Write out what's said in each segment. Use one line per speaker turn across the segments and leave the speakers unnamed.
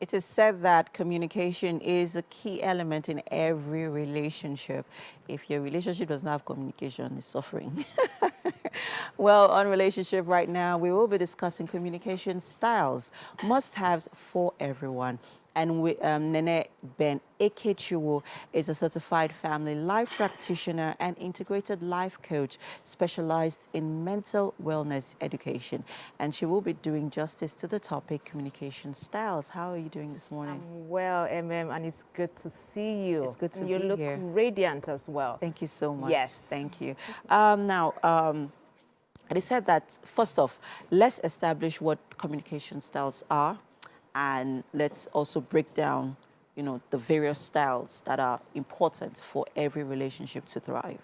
It is said that communication is a key element in every relationship. If your relationship does not have communication, it's suffering. Well, on relationship right now, we will be discussing communication styles, must-haves for everyone. And Nene Ben Ekechuwo is a certified family life practitioner and integrated life coach specialized in mental wellness education. And she will be doing justice to the topic, communication styles. How are you doing this morning?
I'm well, and it's good to see you.
It's good to
and
be
you look
here.
radiant as well.
Thank you so much.
Yes.
Thank you. They said that, first off, let's establish what communication styles are, and let's also break down, the various styles that are important for every relationship to thrive.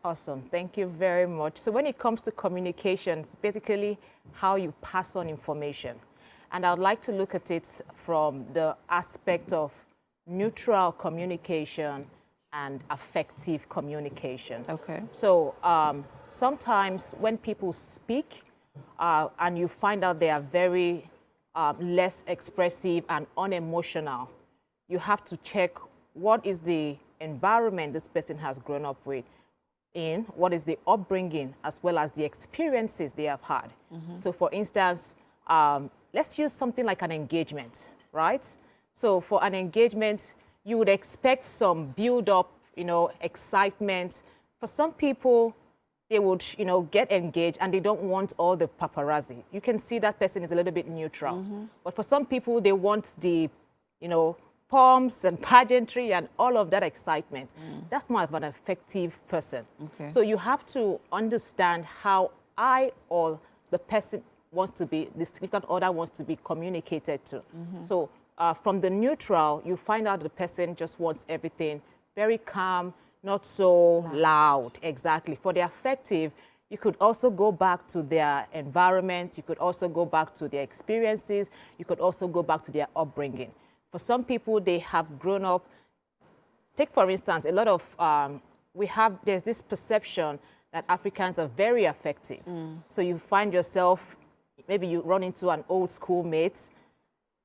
Awesome. Thank you very much. So when it comes to communication, it's basically how you pass on information. And I would like to look at it from the aspect of neutral communication and affective communication.
Okay.
So sometimes when people speak and you find out they are very less expressive and unemotional, you have to check what is the environment this person has grown up with in, what is the upbringing, as well as the experiences they have had. So for instance, let's use something like an engagement, right? So for an engagement, you would expect some build-up, excitement. For some people, they would, get engaged and they don't want all the paparazzi. You can see that person is a little bit neutral. But for some people, they want the, pomps and pageantry and all of that excitement. That's more of an effective person.
Okay.
So you have to understand how I or the person wants to be, the significant other wants to be communicated to. So from the neutral, you find out the person just wants everything very calm, not so loud. Exactly. For the affective, you could also go back to their environment. You could also go back to their experiences. You could also go back to their upbringing. For some people, they have grown up. Take, for instance, a lot of, there's this perception that Africans are very affective. So you find yourself, maybe you run into an old school mate,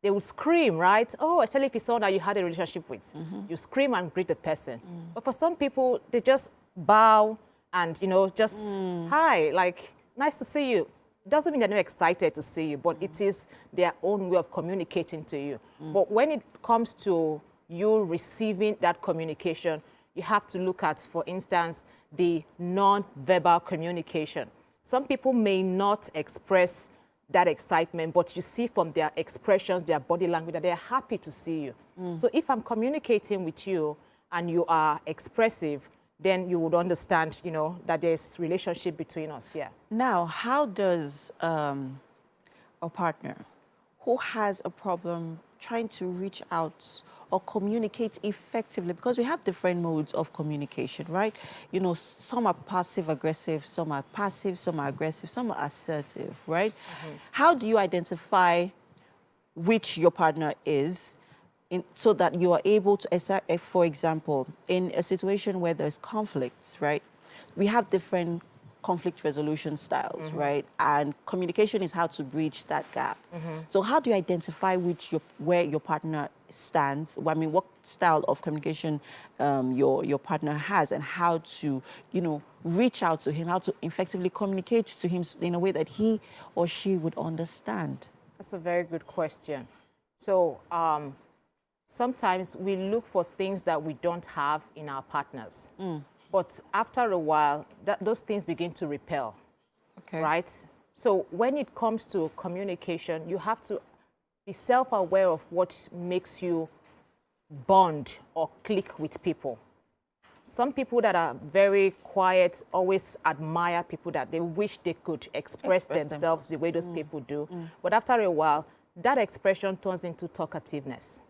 they would scream, right? Oh, especially if it's someone that you had a relationship with. You scream and greet the person. But for some people, they just bow and, just, hi, like, nice to see you. Doesn't mean they're not excited to see you, but it is their own way of communicating to you. But when it comes to you receiving that communication, you have to look at, for instance, the non-verbal communication. Some people may not express that excitement, but you see from their expressions, their body language, that they're happy to see you. So if I'm communicating with you and you are expressive, then you would understand, that there's relationship between us here.
Now, how does a partner who has a problem trying to reach out or communicate effectively, because we have different modes of communication, right? Some are passive-aggressive, some are passive, some are aggressive, some are assertive, right? How do you identify which your partner is so that you are able to, for example, in a situation where there's conflicts, right? We have different conflict resolution styles, right? And communication is how to bridge that gap. So how do you identify where your partner stands? I mean, what style of communication your partner has, and how to, reach out to him, how to effectively communicate to him in a way that he or she would understand?
That's a very good question. So sometimes we look for things that we don't have in our partners. But after a while, those things begin to repel, right? So when it comes to communication, you have to be self-aware of what makes you bond or click with people. Some people that are very quiet always admire people that they wish they could express themselves the way those people do. But after a while, that expression turns into talkativeness.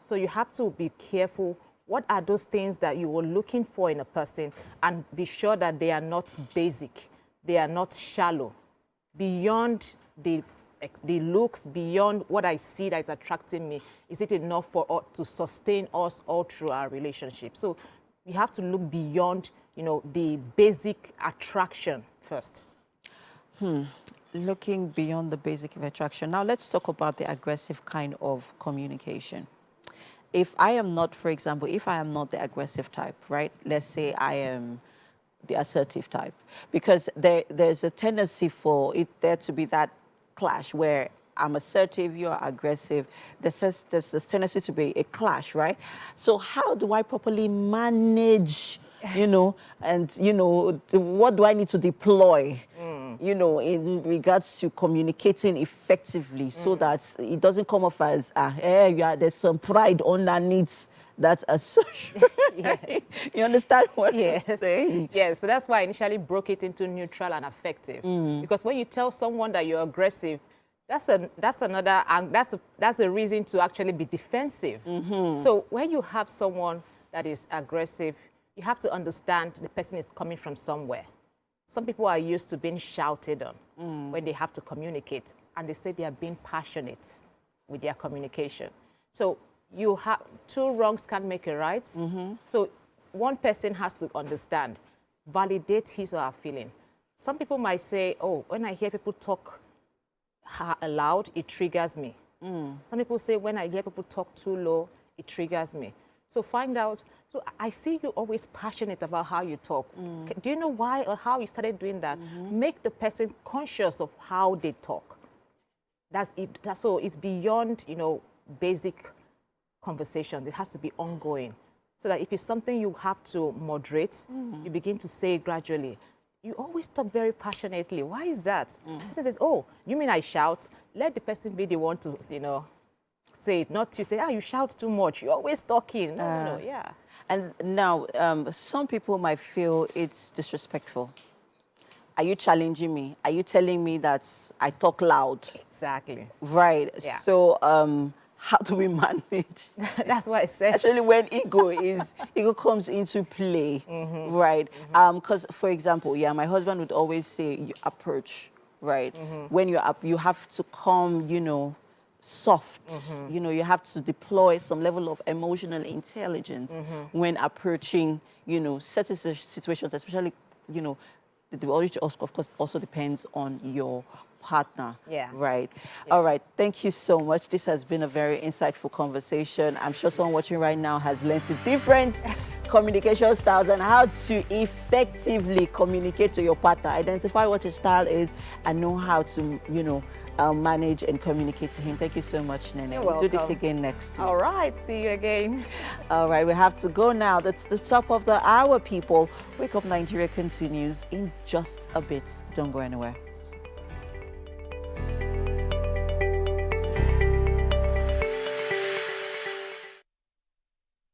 So you have to be careful. What are those things that you were looking for in a person, and be sure that they are not basic, they are not shallow, beyond the looks, beyond what I see that is attracting me. Is it enough to sustain us all through our relationship? So you have to look beyond, the basic attraction first.
looking beyond the basic of attraction. Now let's talk about the aggressive kind of communication. If I am not, for example, if I am not the aggressive type, right? Let's say I am the assertive type, because there's a tendency for there to be that clash where I'm assertive, you're aggressive. There's this tendency to be a clash, right? So how do I properly manage, and, what do I need to deploy, in regards to communicating effectively so that it doesn't come off as, there's some pride underneath that assertion.
Yes.
You understand what
Yes.
I'm saying?
Yes, so that's why I initially broke it into neutral and affective. Because when you tell someone that you're aggressive, that's a reason to actually be defensive. So when you have someone that is aggressive, you have to understand the person is coming from somewhere. Some people are used to being shouted on when they have to communicate, and they say they are being passionate with their communication. So you have two wrongs can't make a right. So one person has to understand, validate his or her feeling. Some people might say, oh, when I hear people talk aloud, it triggers me. Some people say, when I hear people talk too low, it triggers me. So find out. So I see you always passionate about how you talk. Do you know why or how you started doing that? Make the person conscious of how they talk. So it's beyond, basic conversations. It has to be ongoing. So that if it's something you have to moderate, you begin to say it gradually. You always talk very passionately. Why is that? Person says, oh, you mean I shout? Let the person be the one to, say it, not to say, you shout too much. You're always talking. No, yeah.
And now, some people might feel it's disrespectful. Are you challenging me? Are you telling me that I talk loud?
Exactly.
Right.
Yeah.
So, how do we manage?
That's what I said.
Especially when ego comes into play, right? Because, for example, my husband would always say, you approach, right? When you're up, you have to come, soft. You have to deploy some level of emotional intelligence when approaching, certain situations, especially, the origin, of course, also depends on your partner.
Yeah.
Right.
Yeah.
All right. Thank you so much. This has been a very insightful conversation. I'm sure someone watching right now has learned the different communication styles and how to effectively communicate to your partner. Identify what your style is and know how to, manage and communicate to him. Thank you so much, Nene.
You're
We'll do this
welcome.
again next week.
All right. See you again.
All right, we have to go now. That's the top of the hour, people. Wake Up Nigeria continues in just a bit. Don't go anywhere.